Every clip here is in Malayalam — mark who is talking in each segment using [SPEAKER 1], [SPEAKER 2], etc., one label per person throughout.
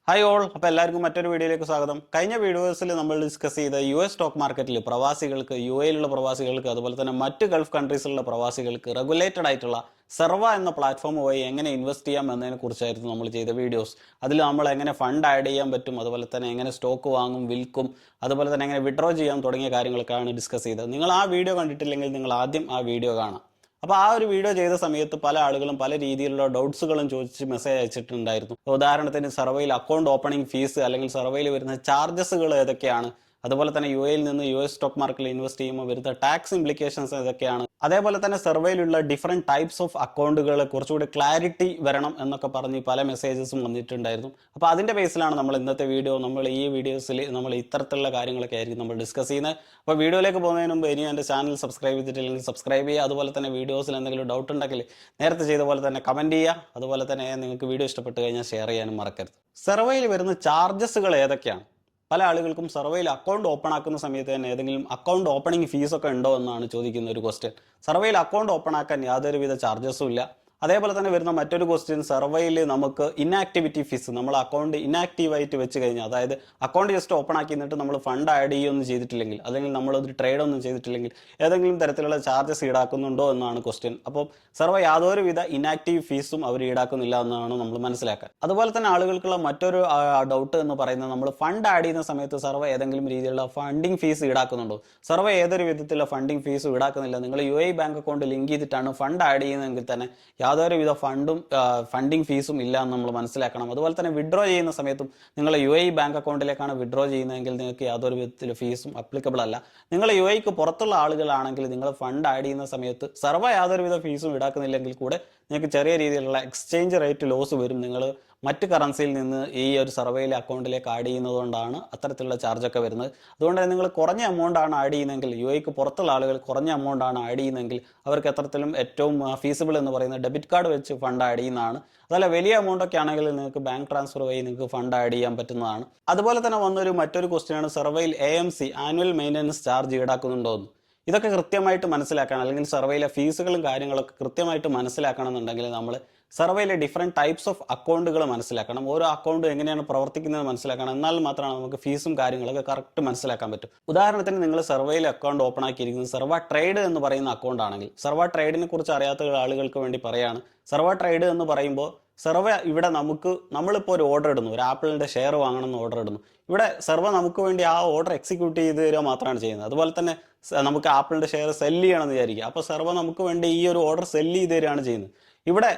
[SPEAKER 1] ഹായ് ഓൾ, അപ്പോൾ എല്ലാവർക്കും മറ്റൊരു വീഡിയോയിലേക്ക് സ്വാഗതം. കഴിഞ്ഞ വീഡിയോസിൽ നമ്മൾ ഡിസ്കസ് ചെയ്ത US സ്റ്റോക്ക് മാർക്കറ്റിൽ പ്രവാസികൾക്ക്, UAയിലുള്ള പ്രവാസികൾക്ക്, അതുപോലെ തന്നെ മറ്റ് ഗൾഫ് കൺട്രീസിലുള്ള പ്രവാസികൾക്ക് റെഗുലേറ്റഡ് ആയിട്ടുള്ള സെർവ എന്ന പ്ലാറ്റ്ഫോം വഴി എങ്ങനെ ഇൻവെസ്റ്റ് ചെയ്യാം എന്നതിനെ കുറിച്ചായിരുന്നു നമ്മൾ ചെയ്ത വീഡിയോസ്. അതിൽ നമ്മൾ എങ്ങനെ ഫണ്ട് ആഡ് ചെയ്യാൻ പറ്റും, അതുപോലെ തന്നെ എങ്ങനെ സ്റ്റോക്ക് വാങ്ങും, വിൽക്കും, അതുപോലെ തന്നെ എങ്ങനെ വിഡ്രോ ചെയ്യാം തുടങ്ങിയ കാര്യങ്ങളൊക്കെയാണ് ഡിസ്കസ് ചെയ്തത്. നിങ്ങൾ ആ വീഡിയോ കണ്ടിട്ടില്ലെങ്കിൽ നിങ്ങൾ ആദ്യം ആ വീഡിയോ കാണാം. അപ്പോൾ ആ ഒരു വീഡിയോ ചെയ്ത സമയത്ത് പല ആളുകളും പല രീതിയിലുള്ള ഡൗട്ട്സുകളും ചോദിച്ച് മെസ്സേജ് അയച്ചിട്ടുണ്ടായിരുന്നു. ഉദാഹരണത്തിന് സർവേയിൽ അക്കൗണ്ട് ഓപ്പണിംഗ് ഫീസ് അല്ലെങ്കിൽ സർവേയിൽ വരുന്ന ചാർജസുകൾ ഏതൊക്കെയാണ്, അതുപോലെ തന്നെ UAയിൽ നിന്ന് US സ്റ്റോക്ക് മാർക്കറ്റിൽ ഇൻവെസ്റ്റ് ചെയ്യുമ്പോൾ വരുന്ന ടാക്സ് ഇംപ്ലിക്കേഷൻസ് ഏതൊക്കെയാണ്, അതേപോലെ തന്നെ സർവേയിലുള്ള ഡിഫറെൻറ്റ് ടൈപ്സ് ഓഫ് അക്കൗണ്ടുകളെ കുറച്ചുകൂടി ക്ലാരിറ്റി വരണം എന്നൊക്കെ പറഞ്ഞ് പല മെസ്സേജസും വന്നിട്ടുണ്ടായിരുന്നു. അപ്പോൾ അതിൻ്റെ ബേസിലാണ് നമ്മൾ ഇന്നത്തെ വീഡിയോ, നമ്മൾ ഈ വീഡിയോസിൽ നമ്മൾ ഇത്തരത്തിലുള്ള കാര്യങ്ങളൊക്കെ ആയിരിക്കും നമ്മൾ ഡിസ്കസ് ചെയ്യുന്നത്. അപ്പോൾ വീഡിയോയിലേക്ക് പോകുന്നതിന് മുമ്പ് ഇനി എൻ്റെ ചാനൽ സബ്സ്ക്രൈബ് ചെയ്തിട്ടില്ലെങ്കിൽ സബ്സ്ക്രൈബ് ചെയ്യുക. അതുപോലെ തന്നെ വീഡിയോസിൽ എന്തെങ്കിലും ഡൗട്ട് ഉണ്ടെങ്കിൽ നേരത്തെ ചെയ്ത പോലെ തന്നെ കമൻറ്റ് ചെയ്യുക. അതുപോലെ തന്നെ നിങ്ങൾക്ക് വീഡിയോ ഇഷ്ടപ്പെട്ട് കഴിഞ്ഞാൽ ഷെയർ ചെയ്യാനും മറക്കരുത്. സർവേയിൽ വരുന്ന ചാർജസുകൾ ഏതൊക്കെയാണ്? പല ആളുകൾക്കും സർവേയിൽ അക്കൗണ്ട് ഓപ്പൺ ആക്കുന്ന സമയത്ത് തന്നെ ഏതെങ്കിലും അക്കൗണ്ട് ഓപ്പണിംഗ് ഫീസൊക്കെ ഉണ്ടോ എന്നാണ് ചോദിക്കുന്ന ഒരു ക്വസ്റ്റ്യൻ. സർവേയിൽ അക്കൗണ്ട് ഓപ്പൺ ആക്കാൻ യാതൊരുവിധ ചാർജസും ഇല്ല. അതേപോലെ തന്നെ വരുന്ന മറ്റൊരു ക്വസ്റ്റ്യൻ, സർവേയിൽ നമുക്ക് ഇനാക്ടിവിറ്റി ഫീസ്, നമ്മൾ അക്കൗണ്ട് ഇനാക്റ്റീവായിട്ട് വെച്ച് കഴിഞ്ഞാൽ, അതായത് അക്കൗണ്ട് ജസ്റ്റ് ഓപ്പൺ ആക്കി എന്നിട്ട് നമ്മൾ ഫണ്ട് ആഡ് ചെയ്യുകയൊന്നും ചെയ്തിട്ടില്ലെങ്കിൽ, അല്ലെങ്കിൽ നമ്മളൊരു ട്രേഡ് ഒന്നും ചെയ്തിട്ടില്ലെങ്കിൽ ഏതെങ്കിലും തരത്തിലുള്ള ചാർജസ് ഈടാക്കുന്നുണ്ടോ എന്നാണ് ക്വസ്റ്റ്യൻ. അപ്പോൾ സർവേ യാതൊരുവിധ ഇനാക്റ്റീവ് ഫീസും അവർ ഈടാക്കുന്നില്ല എന്നാണ് നമ്മൾ മനസ്സിലാക്കാൻ. അതുപോലെ തന്നെ ആളുകൾക്കുള്ള മറ്റൊരു ഡൗട്ട് എന്ന് പറയുന്നത്, നമ്മൾ ഫണ്ട് ആഡ് ചെയ്യുന്ന സമയത്ത് സർവേ ഏതെങ്കിലും രീതിയിലുള്ള ഫണ്ടിങ് ഫീസ് ഈടാക്കുന്നുണ്ടോ? സർവേ ഏതൊരു വിധത്തിലുള്ള ഫണ്ടിങ് ഫീസും ഈടാക്കുന്നില്ല. നിങ്ങൾ UAE ബാങ്ക് അക്കൗണ്ട് ലിങ്ക് ചെയ്തിട്ടാണ് ഫണ്ട് ആഡ് ചെയ്യുന്നതെങ്കിൽ തന്നെ യാതൊരുവിധ ഫണ്ടിങ് ഫീസും ഇല്ല എന്ന് നമ്മൾ മനസ്സിലാക്കണം. അതുപോലെ തന്നെ വിഡ്രോ ചെയ്യുന്ന സമയത്തും നിങ്ങൾ UAE ബാങ്ക് അക്കൗണ്ടിലേക്കാണ് വിഡ്രോ ചെയ്യുന്നതെങ്കിൽ നിങ്ങൾക്ക് യാതൊരു വിധത്തിലുള്ള ഫീസും അപ്ലിക്കബിൾ അല്ല. നിങ്ങൾ UAEക്ക് പുറത്തുള്ള ആളുകളാണെങ്കിൽ നിങ്ങൾ ഫണ്ട് ആഡ് ചെയ്യുന്ന സമയത്ത് സർവേ യാതൊരുവിധ ഫീസും ഈടാക്കുന്നില്ലെങ്കിൽ കൂടെ നിങ്ങൾക്ക് ചെറിയ രീതിയിലുള്ള എക്സ്ചേഞ്ച് റേറ്റ് ലോസ് വരും. നിങ്ങൾ മറ്റ് കറൻസിയിൽ നിന്ന് ഈ ഒരു സർവേയിലെ അക്കൗണ്ടിലേക്ക് ആഡ് ചെയ്യുന്നത് കൊണ്ടാണ് അത്തരത്തിലുള്ള ചാർജൊക്കെ വരുന്നത്. അതുകൊണ്ട് തന്നെ നിങ്ങൾ കുറഞ്ഞ എമൗണ്ട് ആണ് ആഡ് ചെയ്യുന്നതെങ്കിൽ, UAEക്ക് പുറത്തുള്ള ആളുകൾ കുറഞ്ഞ എമൗണ്ട് ആണ് ആഡ് ചെയ്യുന്നതെങ്കിൽ അവർക്ക് എത്രത്തിലും ഏറ്റവും ഫീസിബിൾ എന്ന് പറയുന്നത് ഡെബിറ്റ് കാർഡ് വെച്ച് ഫണ്ട് ആഡ് ചെയ്യുന്നതാണ്. അതല്ല വലിയ എമൗണ്ട് ഒക്കെ ആണെങ്കിൽ നിങ്ങൾക്ക് ബാങ്ക് ട്രാൻസ്ഫർ വഴി നിങ്ങൾക്ക് ഫണ്ട് ആഡ് ചെയ്യാൻ പറ്റുന്നതാണ്. അതുപോലെ തന്നെ വന്നൊരു മറ്റൊരു ക്വസ്റ്റ്യൻ ആണ്, സർവേയിൽ AMC ആനുവൽ മെയിൻ്റനൻസ് ചാർജ് ഈടാക്കുന്നുണ്ടോ എന്ന്. ഇതൊക്കെ കൃത്യമായിട്ട് മനസ്സിലാക്കണം, അല്ലെങ്കിൽ സർവേയിലെ ഫീസുകളും കാര്യങ്ങളൊക്കെ കൃത്യമായിട്ട് മനസ്സിലാക്കണം എന്നുണ്ടെങ്കിൽ നമ്മൾ സർവേയിലെ ഡിഫറെൻറ്റ് ടൈപ്സ് ഓഫ് അക്കൗണ്ടുകൾ മനസ്സിലാക്കണം. ഓരോ അക്കൗണ്ട് എങ്ങനെയാണ് പ്രവർത്തിക്കുന്നത് മനസ്സിലാക്കണം. എന്നാൽ മാത്രമാണ് നമുക്ക് ഫീസും കാര്യങ്ങളൊക്കെ കറക്റ്റ് മനസ്സിലാക്കാൻ പറ്റും. ഉദാഹരണത്തിന് നിങ്ങൾ സർവേയിൽ അക്കൗണ്ട് ഓപ്പൺ ആക്കിയിരിക്കുന്നത് സർവ ട്രേഡ് എന്ന് പറയുന്ന അക്കൗണ്ട് ആണെങ്കിൽ, സർവ ട്രേഡിനെ കുറിച്ച് അറിയാത്ത ആളുകൾക്ക് വേണ്ടി പറയാണ്. സർവ ട്രേഡ് എന്ന് പറയുമ്പോൾ സർവ ഇവിടെ നമ്മളിപ്പോൾ ഒരു ഓർഡർ ഇടുന്നു, ഒരു ആപ്പിളിൻ്റെ ഷെയർ വാങ്ങണമെന്ന് ഓർഡർ ഇടുന്നു. ഇവിടെ സർവ നമുക്ക് വേണ്ടി ആ ഓർഡർ എക്സിക്യൂട്ട് ചെയ്ത് തരിക മാത്രമാണ് ചെയ്യുന്നത്. അതുപോലെ തന്നെ നമുക്ക് ആപ്പിളിൻ്റെ ഷെയർ സെല്ല് ചെയ്യണമെന്ന് വിചാരിക്കുക. അപ്പോൾ സർവ നമുക്ക് വേണ്ടി ഈ ഒരു ഓർഡർ സെല്ല് ചെയ്ത് തരികയാണ് ചെയ്യുന്നത്. ഇവിടെ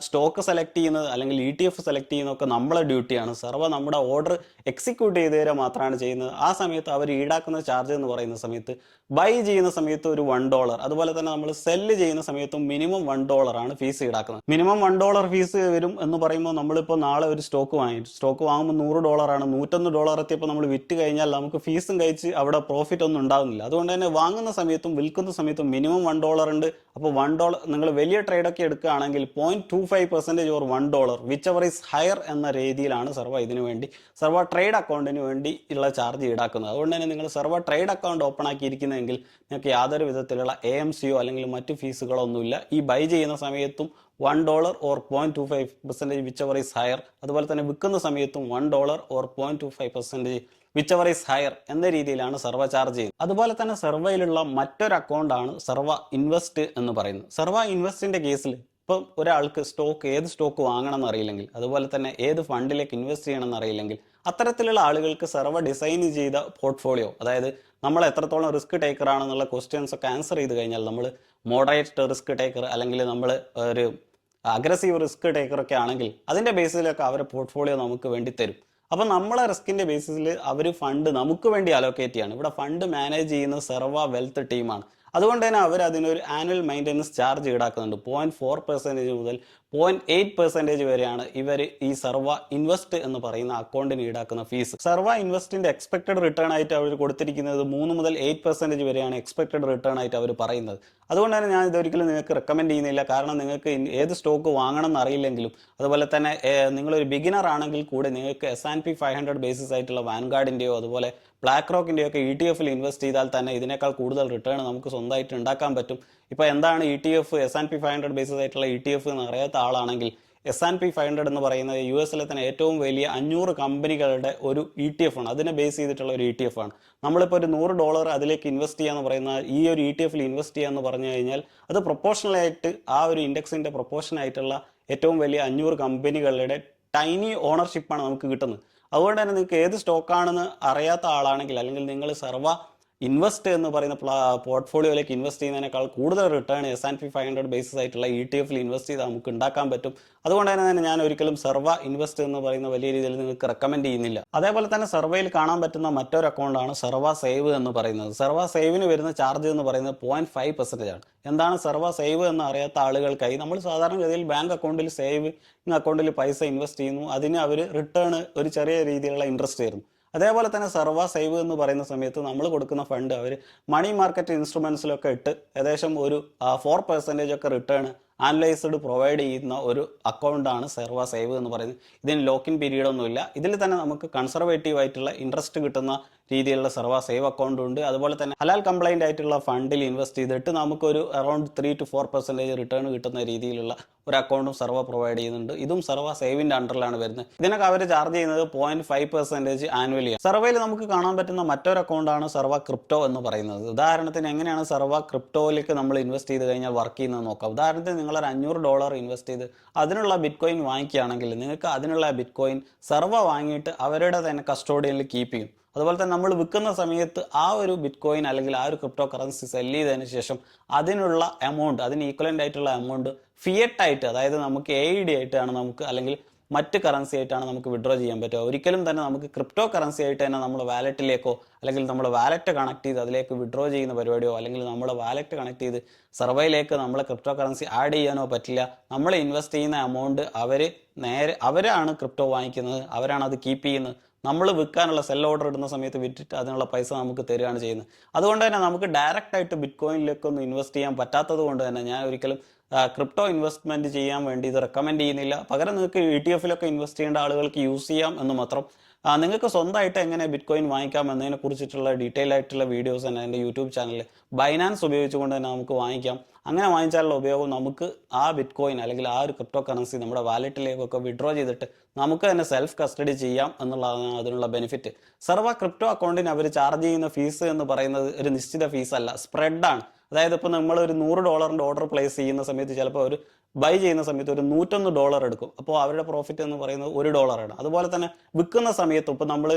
[SPEAKER 1] സ്റ്റോക്ക് സെലക്ട് ചെയ്യുന്നത് അല്ലെങ്കിൽ ETF സെലക്ട് ചെയ്യുന്നതൊക്കെ നമ്മളെ ഡ്യൂട്ടിയാണ്. സർവ നമ്മുടെ ഓർഡർ എക്സിക്യൂട്ട് ചെയ്ത് തരിക മാത്രമാണ് ചെയ്യുന്നത്. ആ സമയത്ത് അവർ ഈടാക്കുന്ന ചാർജ് എന്ന് പറയുന്ന സമയത്ത് ബൈ ചെയ്യുന്ന സമയത്ത് ഒരു $1, അതുപോലെ തന്നെ നമ്മൾ സെല്ല് ചെയ്യുന്ന സമയത്തും മിനിമം $1 ആണ് ഫീസ് ഈടാക്കുന്നത്. മിനിമം $1 ഫീസ് വരും എന്ന് പറയുമ്പോൾ നമ്മളിപ്പോൾ നാളെ ഒരു സ്റ്റോക്ക് വാങ്ങുമ്പോൾ $100 ആണ്. $101 എത്തിയപ്പോൾ നമ്മൾ വിറ്റ് കഴിഞ്ഞാൽ നമുക്ക് ഫീസും കഴിച്ച് അവിടെ പ്രോഫിറ്റ് ഒന്നും ഉണ്ടാകുന്നില്ല. അതുകൊണ്ട് തന്നെ വാങ്ങുന്ന സമയത്തും വിൽക്കുന്ന സമയത്തും മിനിമം $1 ഉണ്ട്. അപ്പോൾ $1 നിങ്ങൾ വലിയ ട്രേഡൊക്കെ എടുക്കുകയാണെങ്കിൽ 0.25% or $1 which ever is higher എന്ന രീതിയിലാണ് സർവ ഇതിനു വേണ്ടി, സർവ ട്രേഡ് അക്കൗണ്ടിന് വേണ്ടി ഉള്ള ചാർജ് ഈടാക്കുന്നത്. അതുകൊണ്ട് തന്നെ നിങ്ങൾ സർവ ട്രേഡ് അക്കൗണ്ട് ഓപ്പൺ ആക്കിയിരിക്കുന്നതെങ്കിൽ നിങ്ങൾക്ക് യാതൊരു വിധത്തിലുള്ള AMCയോ അല്ലെങ്കിൽ മറ്റു ഫീസുകളോ ഒന്നുമില്ല. ഈ ബൈ ചെയ്യുന്ന സമയത്തും $1 or 0.25% which ever is higher, അതുപോലെ തന്നെ വിൽക്കുന്ന സമയത്തും $1 or 0.25% which ever is higher എന്ന രീതിയിലാണ് സർവ ചാർജ് ചെയ്യുന്നത്. അതുപോലെ തന്നെ സർവയിലുള്ള മറ്റൊരു അക്കൗണ്ടാണ് സർവ ഇൻവെസ്റ്റ് എന്ന് പറയുന്നത്. സർവ ഇൻവെസ്റ്റിൻ്റെ കേസിൽ ഇപ്പം ഒരാൾക്ക് ഏത് സ്റ്റോക്ക് വാങ്ങണം എന്നറിയില്ലെങ്കിൽ, അതുപോലെ തന്നെ ഏത് ഫണ്ടിലേക്ക് ഇൻവെസ്റ്റ് ചെയ്യണം എന്നറിയില്ലെങ്കിൽ, അത്തരത്തിലുള്ള ആളുകൾക്ക് സർവ ഡിസൈൻ ചെയ്ത പോർട്ട്ഫോളിയോ, അതായത് നമ്മൾ എത്രത്തോളം റിസ്ക് ടേക്കർ ആണെന്നുള്ള ക്വസ്റ്റ്യൻസ് ഒക്കെ ആൻസർ ചെയ്ത് കഴിഞ്ഞാൽ നമ്മൾ മോഡറേറ്റ് റിസ്ക് ടേക്കർ അല്ലെങ്കിൽ നമ്മൾ ഒരു അഗ്രസീവ് റിസ്ക് ടേക്കർ ഒക്കെ ആണെങ്കിൽ അതിൻ്റെ ബേസിലൊക്കെ അവരെ പോർട്ട്ഫോളിയോ നമുക്ക് വേണ്ടി തരും. അപ്പം നമ്മളെ റിസ്കിൻ്റെ ബേസിസിൽ അവർ ഫണ്ട് നമുക്ക് വേണ്ടി അലോക്കേറ്റ് ചെയ്യാണ്. ഇവിടെ ഫണ്ട് മാനേജ് ചെയ്യുന്ന സർവ വെൽത്ത് ടീമാണ്. അതുകൊണ്ട് തന്നെ അവർ അതിനൊരു ആനുവൽ മെയിൻ്റനൻസ് ചാർജ് ഈടാക്കുന്നുണ്ട്. 0.4% മുതൽ 0.8% വരെയാണ് ഇവർ ഈ സർവ ഇൻവെസ്റ്റ് എന്ന് പറയുന്ന അക്കൗണ്ടിന് ഈടാക്കുന്ന ഫീസ്. സർവ ഇൻവെസ്റ്റിൻ്റെ എക്സ്പെക്റ്റഡ് റിട്ടേൺ ആയിട്ട് അവർ കൊടുത്തിരിക്കുന്നത് 3 മുതൽ 8% വരെയാണ് എക്സ്പെക്റ്റഡ് റിട്ടേൺ ആയിട്ട് അവർ പറയുന്നത്. അതുകൊണ്ട് തന്നെ ഞാൻ ഇതൊരിക്കലും നിങ്ങൾക്ക് റെക്കമെൻഡ് ചെയ്യുന്നില്ല. കാരണം നിങ്ങൾക്ക് ഏത് സ്റ്റോക്ക് വാങ്ങണം എന്നറിയില്ലെങ്കിലും, അതുപോലെ തന്നെ നിങ്ങളൊരു ബിഗിനർ ആണെങ്കിൽ കൂടെ നിങ്ങൾക്ക് S&P 500 ബേസിസ് ആയിട്ടുള്ള വാൻഗാർഡിൻ്റെയോ അതുപോലെ ബ്ലാക്ക് റോക്കിൻ്റെയോ ഒക്കെ ETF ഇൻവെസ്റ്റ് ചെയ്താൽ തന്നെ ഇതിനേക്കാൾ കൂടുതൽ റിട്ടേൺ നമുക്ക് സ്വന്തമായിട്ട് ഉണ്ടാക്കാൻ പറ്റും. ഇപ്പോൾ എന്താണ് ETF, S&P 500 ബേസിസ് ആയിട്ടുള്ള ETF എന്ന് അറിയാത്ത ആളാണെങ്കിൽ S&P 500 എന്ന് പറയുന്നത് US തന്നെ ഏറ്റവും വലിയ 500 കമ്പനികളുടെ ഒരു ETF ആണ്. അതിനെ ബേസ് ചെയ്തിട്ടുള്ള ഒരു ETF ആണ്. നമ്മളിപ്പോൾ ഒരു $100 അതിലേക്ക് ഇൻവെസ്റ്റ് ചെയ്യാന്ന് പറയുന്ന ഈ ഒരു ETF-ൽ ഇൻവെസ്റ്റ് ചെയ്യാന്ന് പറഞ്ഞു കഴിഞ്ഞാൽ അത് പ്രൊപ്പോർഷണലായിട്ട് ആ ഒരു ഇൻഡെക്സിന്റെ പ്രൊപ്പോർഷൻ ആയിട്ടുള്ള ഏറ്റവും വലിയ 500 കമ്പനികളുടെ ടൈനി ഓണർഷിപ്പാണ് നമുക്ക് കിട്ടുന്നത്. അതുകൊണ്ട് തന്നെ നിങ്ങൾക്ക് ഏത് സ്റ്റോക്കാണെന്ന് അറിയാത്ത ആളാണെങ്കിൽ, അല്ലെങ്കിൽ നിങ്ങൾ ഇൻവെസ്റ്റ് എന്ന് പറയുന്ന പോർട്ട്ഫോളിയോയിലേക്ക് ഇൻവെസ്റ്റ് ചെയ്യുന്നതിനേക്കാൾ കൂടുതൽ റിട്ടേൺ S&P 500 ബേസിസ് ആയിട്ടുള്ള ETF-ൽ ഇൻവെസ്റ്റ് ചെയ്താൽ നമുക്ക് ഉണ്ടാക്കാൻ പറ്റും. അതുകൊണ്ട് തന്നെ ഞാൻ ഒരിക്കലും ഇൻവെസ്റ്റ് എന്ന് പറയുന്ന വലിയ രീതിയിൽ നിങ്ങൾക്ക് റെക്കമെൻഡ് ചെയ്യുന്നില്ല. അതേപോലെ തന്നെ സർവയിൽ കാണാൻ പറ്റുന്ന മറ്റൊരു അക്കൗണ്ടാണ് സേവ് എന്ന് പറയുന്നത്. സേവിന് വരുന്ന ചാർജ് എന്ന് പറയുന്നത് 0.5% ആണ്. എന്താണ് സേവ് എന്ന് അറിയാത്ത ആളുകൾക്കായി, നമ്മൾ സാധാരണഗതിയിൽ ബാങ്ക് അക്കൗണ്ടിൽ സേവിങ് അക്കൗണ്ടിൽ പൈസ ഇൻവെസ്റ്റ് ചെയ്യുന്നു, അതിന് അവർ റിട്ടേൺ ഒരു ചെറിയ രീതിയിലുള്ള ഇൻട്രസ്റ്റ് തരുന്നു. അതേപോലെ തന്നെ സേവ് എന്ന് പറയുന്ന സമയത്ത് നമ്മൾ കൊടുക്കുന്ന ഫണ്ട് അവർ മണി മാർക്കറ്റ് ഇൻസ്ട്രുമെന്റ്സിലൊക്കെ ഇട്ട് ഏകദേശം ഒരു 4% ഒക്കെ റിട്ടേൺ ആനലൈസ്ഡ് പ്രൊവൈഡ് ചെയ്യുന്ന ഒരു അക്കൗണ്ടാണ് സേവ് എന്ന് പറയുന്നത്. ഇതിന് ലോക്കിൻ പീരീഡ് ഒന്നുമില്ല. ഇതിൽ തന്നെ നമുക്ക് കൺസർവേറ്റീവ് ആയിട്ടുള്ള ഇൻട്രസ്റ്റ് കിട്ടുന്ന രീതിയിലുള്ള സേവ് അക്കൗണ്ട് ഉണ്ട്. അതുപോലെ തന്നെ ഹലാൽ കംപ്ലൈന്റ് ആയിട്ടുള്ള ഫണ്ടിൽ ഇൻവെസ്റ്റ് ചെയ്തിട്ട് നമുക്കൊരു അറൌണ്ട് 3 to 4% റിട്ടേൺ കിട്ടുന്ന രീതിയിലുള്ള ഒരു അക്കൗണ്ടും പ്രൊവൈഡ് ചെയ്യുന്നുണ്ട്. ഇതും സേവിന്റെ അണ്ടറിലാണ് വരുന്നത്. ഇതിനൊക്കെ അവർ ചാർജ് ചെയ്യുന്നത് 0.5% ആനുവലി ആണ്. സർവയിൽ നമുക്ക് കാണാൻ പറ്റുന്ന മറ്റൊരു അക്കൗണ്ടാണ് ക്രിപ്റ്റോ എന്ന് പറയുന്നത്. ഉദാഹരണത്തിന് എങ്ങനെയാണ് ക്രിപ്റ്റോയിലേക്ക് നമ്മൾ ഇൻവെസ്റ്റ് ചെയ്ത് കഴിഞ്ഞാൽ വർക്ക് ചെയ്യുന്നത് നോക്കാം. ഉദാഹരണത്തിന് നിങ്ങളൊരു $500 ഇൻവെസ്റ്റ് ചെയ്ത് അതിനുള്ള ബിറ്റ്കോയിൻ വാങ്ങിക്കുകയാണെങ്കിൽ നിങ്ങൾക്ക് അതിനുള്ള ബിറ്റ്കോയിൻ വാങ്ങിയിട്ട് അവരുടെ തന്നെ കസ്റ്റോഡിയനിൽ കീപ്പ് ചെയ്യും. അതുപോലെ തന്നെ നമ്മൾ വിൽക്കുന്ന സമയത്ത് ആ ഒരു ബിറ്റ്കോയിൻ അല്ലെങ്കിൽ ആ ഒരു ക്രിപ്റ്റോ കറൻസി സെല് ചെയ്തതിന് ശേഷം അതിനുള്ള എമൗണ്ട്, അതിന് ഈക്വലൻ്റ് ആയിട്ടുള്ള എമൗണ്ട് ഫിയറ്റ് ആയിട്ട്, അതായത് നമുക്ക് AED ആയിട്ടാണ് നമുക്ക്, അല്ലെങ്കിൽ മറ്റ് കറൻസി ആയിട്ടാണ് നമുക്ക് വിഡ്രോ ചെയ്യാൻ പറ്റുക. ഒരിക്കലും തന്നെ നമുക്ക് ക്രിപ്റ്റോ കറൻസി ആയിട്ട് തന്നെ നമ്മൾ വാലറ്റിലേക്കോ അല്ലെങ്കിൽ നമ്മൾ വാലറ്റ് കണക്ട് ചെയ്ത് അതിലേക്ക് വിഡ്രോ ചെയ്യുന്ന പരിപാടിയോ, അല്ലെങ്കിൽ നമ്മൾ വാലറ്റ് കണക്ട് ചെയ്ത് സർവയിലേക്ക് നമ്മൾ ക്രിപ്റ്റോ കറൻസി ആഡ് ചെയ്യാനോ പറ്റില്ല. നമ്മൾ ഇൻവെസ്റ്റ് ചെയ്യുന്ന എമൗണ്ട് അവരാണ് ക്രിപ്റ്റോ വാങ്ങിക്കുന്നത്, അവരാണ് അത് കീപ്പ് ചെയ്യുന്നത്. നമ്മൾ വിൽക്കാനുള്ള സെൽ ഓർഡർ ഇടുന്ന സമയത്ത് വിറ്റിട്ട് അതിനുള്ള പൈസ നമുക്ക് തരികയാണ് ചെയ്യുന്നത്. അതുകൊണ്ട് തന്നെ നമുക്ക് ഡയറക്റ്റ് ആയിട്ട് ബിറ്റ്കോയിനിലേക്കൊന്നും ഇൻവെസ്റ്റ് ചെയ്യാൻ പറ്റാത്തത് കൊണ്ട് തന്നെ ഞാൻ ഒരിക്കലും ക്രിപ്റ്റോ ഇൻവെസ്റ്റ്മെന്റ് ചെയ്യാൻ വേണ്ടി ഇത് റെക്കമെൻഡ് ചെയ്യുന്നില്ല. പകരം നിങ്ങൾക്ക് ETF-ലൊക്കെ ഇൻവെസ്റ്റ് ചെയ്യേണ്ട ആളുകൾക്ക് യൂസ് ചെയ്യാം എന്ന് മാത്രം. നിങ്ങൾക്ക് സ്വന്തമായിട്ട് എങ്ങനെ ബിറ്റ്കോയിൻ വാങ്ങിക്കാം എന്നതിനെ കുറിച്ചിട്ടുള്ള ഡീറ്റെയിൽ ആയിട്ടുള്ള വീഡിയോസ് തന്നെ എൻ്റെ യൂട്യൂബ് ചാനലിൽ ബൈനാൻസ് ഉപയോഗിച്ചുകൊണ്ട് തന്നെ നമുക്ക് വാങ്ങിക്കാം. അങ്ങനെ വാങ്ങിച്ചാലുള്ള ഉപയോഗം നമുക്ക് ആ ബിറ്റ്കോയിൻ അല്ലെങ്കിൽ ആ ഒരു ക്രിപ്റ്റോ കറൻസി നമ്മുടെ വാലറ്റിലേക്കൊക്കെ വിഡ്രോ ചെയ്തിട്ട് നമുക്ക് തന്നെ സെൽഫ് കസ്റ്റഡി ചെയ്യാം എന്നുള്ളതാണ് അതിനുള്ള ബെനിഫിറ്റ്. ക്രിപ്റ്റോ അക്കൗണ്ടിന് അവർ ചാർജ് ചെയ്യുന്ന ഫീസ് എന്ന് പറയുന്നത് ഒരു നിശ്ചിത ഫീസ് അല്ല, സ്പ്രെഡാണ്. അതായത് ഇപ്പോൾ നമ്മൾ ഒരു $100 ഓർഡർ പ്ലേസ് ചെയ്യുന്ന സമയത്ത് ചിലപ്പോൾ ഒരു ബൈ ചെയ്യുന്ന സമയത്ത് ഒരു $101 എടുക്കും. അപ്പോൾ അവരുടെ പ്രോഫിറ്റ് എന്ന് പറയുന്നത് $1 അതുപോലെ തന്നെ വിൽക്കുന്ന സമയത്ത് ഇപ്പോൾ നമ്മൾ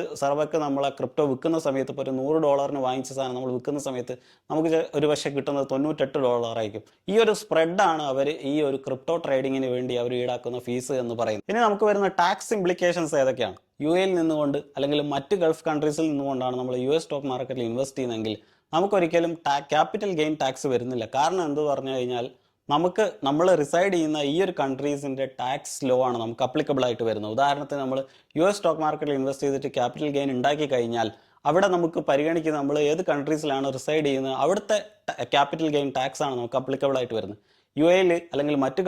[SPEAKER 1] നമ്മളെ ക്രിപ്റ്റോ വിൽക്കുന്ന സമയത്ത് ഇപ്പോൾ ഒരു $100 വാങ്ങിച്ച സാധനം നമ്മൾ വിൽക്കുന്ന സമയത്ത് നമുക്ക് ഒരു പക്ഷേ കിട്ടുന്നത് $98 ആയിരിക്കും. ഈ ഒരു സ്പ്രെഡാണ് അവർ ഈ ഒരു ക്രിപ്റ്റോ ട്രേഡിങ്ങിന് വേണ്ടി അവർ ഈടാക്കുന്ന ഫീസ് എന്ന് പറയുന്നത്. ഇനി നമുക്ക് വരുന്ന ടാക്സ് ഇംപ്ലിക്കേഷൻസ് ഏതൊക്കെയാണ്? UAE നിന്നുകൊണ്ട് അല്ലെങ്കിൽ മറ്റ് ഗൾഫ് കൺട്രീസിൽ നിന്നുകൊണ്ടാണ് നമ്മൾ US സ്റ്റോക്ക് മാർക്കറ്റിൽ ഇൻവെസ്റ്റ് ചെയ്യുന്നതെങ്കിൽ നമുക്കൊരിക്കലും ക്യാപിറ്റൽ ഗെയിൻ ടാക്സ് വരുന്നില്ല. കാരണം എന്ത് പറഞ്ഞു കഴിഞ്ഞാൽ നമ്മൾ റിസൈഡ് ചെയ്യുന്ന ഈ ഒരു കൺട്രീസിന്റെ ടാക്സ് ലോ ആണ് നമുക്ക് അപ്ലിക്കബിൾ ആയിട്ട് വരുന്നത്. ഉദാഹരണത്തിന് നമ്മൾ US സ്റ്റോക്ക് മാർക്കറ്റിൽ ഇൻവെസ്റ്റ് ചെയ്തിട്ട് ക്യാപിറ്റൽ ഗെയിൻ ഉണ്ടാക്കി കഴിഞ്ഞാൽ അവിടെ നമുക്ക് പരിഗണിക്കുന്ന നമ്മൾ ഏത് കൺട്രീസിലാണ് റിസൈഡ് ചെയ്യുന്നത് അവിടുത്തെ ക്യാപിറ്റൽ ഗെയിൻ ടാക്സ് ആണ് നമുക്ക് അപ്ലിക്കബിൾ ആയിട്ട് വരുന്നത്. UAE അല്ലെങ്കിൽ മറ്റ്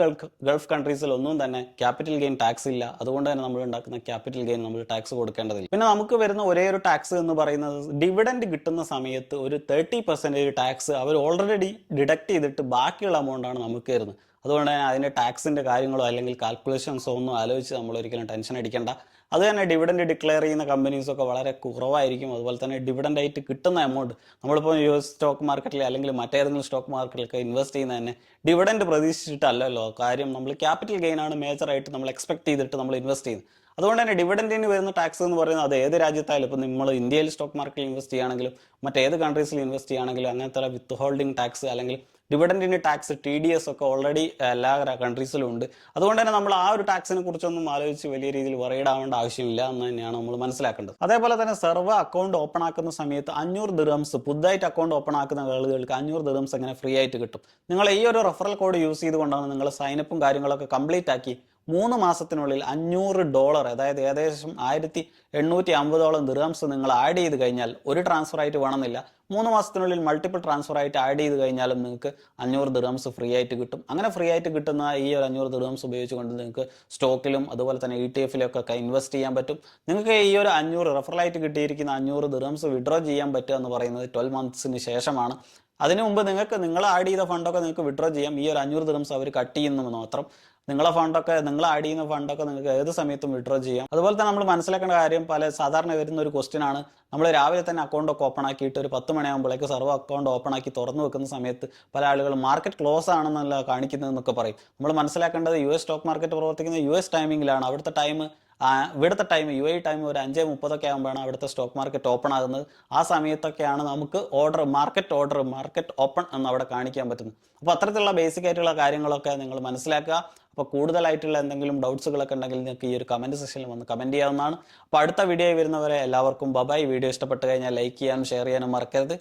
[SPEAKER 1] ഗൾഫ് കൺട്രീസിൽ ഒന്നും തന്നെ ക്യാപിറ്റൽ ഗെയിൻ ടാക്സ് ഇല്ല. അതുകൊണ്ട് തന്നെ നമ്മൾ ഉണ്ടാക്കുന്ന ക്യാപിറ്റൽ ഗെയിൻ നമ്മൾ ടാക്സ് കൊടുക്കേണ്ടതില്ല. പിന്നെ നമുക്ക് വരുന്ന ഒരേ ഒരു ടാക്സ് എന്ന് പറയുന്നത് ഡിവിഡൻഡ് കിട്ടുന്ന സമയത്ത് ഒരു 30% ടാക്സ് അവർ ഓൾറെഡി ഡിഡക്ട് ചെയ്തിട്ട് ബാക്കിയുള്ള എമൗണ്ടാണ് നമുക്ക് തരുന്നത്. അതുകൊണ്ട് തന്നെ അതിൻ്റെ ടാക്സിൻ്റെ കാര്യങ്ങളോ അല്ലെങ്കിൽ കാൽക്കുലേഷൻസോ ഒന്നും ആലോചിച്ച് നമ്മൾ ഒരിക്കലും ടെൻഷൻ അടിക്കേണ്ട. അത് തന്നെ ഡിവിഡൻഡ് ഡിക്ലെയർ ചെയ്യുന്ന കമ്പനീസൊക്കെ വളരെ കുറവായിരിക്കും. അതുപോലെ തന്നെ ഡിവിഡൻഡ് ആയിട്ട് കിട്ടുന്ന എമൗണ്ട് നമ്മളിപ്പോൾ US സ്റ്റോക്ക് മാർക്കറ്റിൽ അല്ലെങ്കിൽ മറ്റേതെങ്കിലും സ്റ്റോക്ക് മാർക്കറ്റിലൊക്കെ ഇൻവെസ്റ്റ് ചെയ്യുന്ന തന്നെ ഡിവിഡൻഡ് പ്രതീക്ഷിച്ചിട്ടല്ലല്ലോ. കാര്യം നമ്മൾ ക്യാപിറ്റൽ ഗെയിൻ ആണ് മേജറായിട്ട് നമ്മൾ എക്സ്പെക്ട് ചെയ്തിട്ട് നമ്മൾ ഇൻവെസ്റ്റ് ചെയ്യുന്നത്. അതുകൊണ്ട് തന്നെ ഡിവിഡൻഡിന് വരുന്ന ടാക്സ് എന്ന് പറയുന്നത് അത് ഏത് രാജ്യത്തായാലും, ഇപ്പോൾ നമ്മൾ ഇന്ത്യയിൽ സ്റ്റോക്ക് മാർക്കറ്റിൽ ഇൻവെസ്റ്റ് ചെയ്യുകയാണെങ്കിലും മറ്റേത് കൺട്രീസിൽ ഇൻവെസ്റ്റ് ചെയ്യുകയാണെങ്കിലും അങ്ങനത്തെ വിത്ത് ഹോൾഡിംഗ് ടാക്സ് അല്ലെങ്കിൽ ഡിവിഡൻഡിന് ടാക്സ് TDS ഒക്കെ ഓൾറെഡി എല്ലാ കൺട്രീസിലും ഉണ്ട്. അതുകൊണ്ട് തന്നെ നമ്മൾ ആ ഒരു ടാക്സിനെ കുറിച്ചൊന്നും ആലോചിച്ച് വലിയ രീതിയിൽ വറീഡ് ആവേണ്ട ആവശ്യമില്ല എന്ന് തന്നെയാണ് നമ്മൾ മനസ്സിലാക്കേണ്ടത്. അതേപോലെ തന്നെ അക്കൗണ്ട് ഓപ്പൺ ആക്കുന്ന സമയത്ത് 500 ദിർഹംസ് പുതുതായിട്ട് അക്കൗണ്ട് ഓപ്പൺ ആക്കുന്ന ആളുകൾക്ക് 500 ദിർഹംസ് എങ്ങനെ ഫ്രീ ആയിട്ട് കിട്ടും? നിങ്ങൾ ഈ ഒരു റെഫറൽ കോഡ് യൂസ് ചെയ്തുകൊണ്ടാണ് നിങ്ങൾ സൈനപ്പും കാര്യങ്ങളൊക്കെ കംപ്ലീറ്റ് ആക്കി 3 മാസത്തിനുള്ളിൽ $500, അതായത് ഏകദേശം 1850 ദിർഹംസ് നിങ്ങൾ ആഡ് ചെയ്ത് കഴിഞ്ഞാൽ ഒരു ട്രാൻസ്ഫർ ആയിട്ട് വേണമെന്നില്ല, 3 മാസത്തിനുള്ളിൽ മൾട്ടിപ്പിൾ ട്രാൻസ്ഫർ ആയിട്ട് ആഡ് ചെയ്ത് കഴിഞ്ഞാലും നിങ്ങൾക്ക് 500 ദിർഹംസ് ഫ്രീ ആയിട്ട് കിട്ടും. അങ്ങനെ ഫ്രീ ആയിട്ട് കിട്ടുന്ന ഈ ഒരു 500 ദിർഹംസ് ഉപയോഗിച്ചുകൊണ്ട് നിങ്ങൾക്ക് സ്റ്റോക്കിലും അതുപോലെ തന്നെ ETF-ലൊക്കെ ഇൻവെസ്റ്റ് ചെയ്യാൻ പറ്റും. നിങ്ങൾക്ക് ഈ ഒരു 500 റെഫറലായിട്ട് കിട്ടിയിരിക്കുന്ന 500 ദിർഹംസ് വിഡ്രോ ചെയ്യാൻ പറ്റുക എന്ന് പറയുന്നത് 12 മന്ത്സിന് ശേഷമാണ്. അതിനു മുമ്പ് നിങ്ങൾ ആഡ് ചെയ്ത ഫണ്ടൊക്കെ നിങ്ങൾക്ക് വിഡ്രോ ചെയ്യാം. ഈ ഒരു 500 ദിർഹംസ് അവർ കട്ട് ചെയ്യുന്നു മാത്രം. നിങ്ങളെ ഫണ്ടൊക്കെ നിങ്ങൾ ആഡ് ചെയ്യുന്ന ഫണ്ടൊക്കെ നിങ്ങൾക്ക് ഏത് സമയത്തും വിഡ്രോ ചെയ്യാം. അതുപോലെ തന്നെ നമ്മൾ മനസ്സിലാക്കേണ്ട കാര്യം, സാധാരണ വരുന്ന ഒരു ക്വസ്റ്റ്യൻ ആണ്, നമ്മൾ രാവിലെ തന്നെ അക്കൗണ്ടൊക്കെ ഓപ്പൺ ആക്കിയിട്ട് ഒരു 10 മണിയാകുമ്പോഴേക്ക് സർവ്വ അക്കൗണ്ട് ഓപ്പൺ ആക്കി തുറന്നു വെക്കുന്ന സമയത്ത് പല ആളുകളും മാർക്കറ്റ് ക്ലോസ് ആണെന്നല്ല കാണിക്കുന്നതെന്നൊക്കെ പറയും. നമ്മൾ മനസ്സിലാക്കേണ്ടത് US സ്റ്റോക്ക് മാർക്കറ്റ് പ്രവർത്തിക്കുന്ന US ടൈമിങ്ങിലാണ്. ഇവിടുത്തെ ടൈം UAE ടൈം ഒരു 5:30 ആകുമ്പോഴാണ് അവിടുത്തെ സ്റ്റോക്ക് മാർക്കറ്റ് ഓപ്പൺ ആകുന്നത്. ആ സമയത്തൊക്കെയാണ് നമുക്ക് മാർക്കറ്റ് ഓപ്പൺ എന്ന് അവിടെ കാണിക്കാൻ പറ്റുന്നത്. അപ്പോൾ അത്തരത്തിലുള്ള ബേസിക് ആയിട്ടുള്ള കാര്യങ്ങളൊക്കെ നിങ്ങൾ മനസ്സിലാക്കുക. അപ്പോൾ കൂടുതലായിട്ടുള്ള എന്തെങ്കിലും ഡൗട്ട്സുകളൊക്കെ ഉണ്ടെങ്കിൽ നിങ്ങൾക്ക് ഈ ഒരു കമൻറ്റ് സെക്ഷനിൽ വന്ന് കമൻറ്റ് ചെയ്യാവുന്നതാണ്. അപ്പോൾ അടുത്ത വീഡിയോയിൽ വരുന്നവരെ എല്ലാവർക്കും ബൈ. വീഡിയോ ഇഷ്ടപ്പെട്ട് കഴിഞ്ഞാൽ ലൈക്ക് ചെയ്യാനും ഷെയർ ചെയ്യാനും മറക്കരുത്.